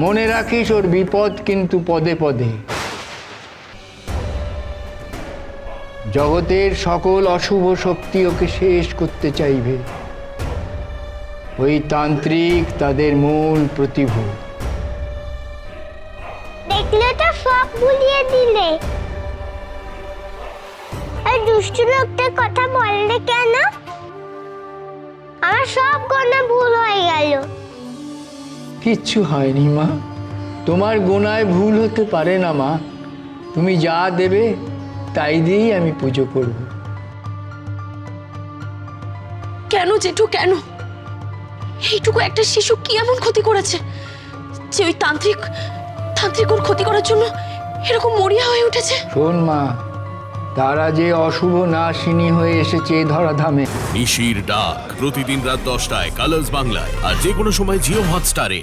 মনে রাখিস ওর বিপদ কিন্তু পদে পদে। জগতের সকল অশুভ শক্তি ওকে শেষ করতে চাইবে। ওই তান্ত্রিক তাদের মূল প্রতিভূ। দেখলে তো সব ভুলিয়ে দিলে। আর দুষ্টু লোকটার কথা বললে কেন? আমার সব গোনা ভুল হয়ে গেল। কিচ্ছু হয়নি মা, তোমার গোনায় ভুল হতে পারে না মা। তুমি যা দেবে তাই দিয়েই আমি পুজো করব। কেন জেঠু, কেন? এইটুকু একটা শিশু কি এমন ক্ষতি করেছে যে ওই তান্ত্রিক ওর ক্ষতি করার জন্য এরকম মরিয়া হয়ে উঠেছে? শোন মা, তারা যে অশুভ নাশিনী হয়ে এসেছে ধরাধামে। নিশির ডাক প্রতিদিন রাত 10টায় কালার্স বাংলায় আর যে কোনো সময় জিও হটস্টারে।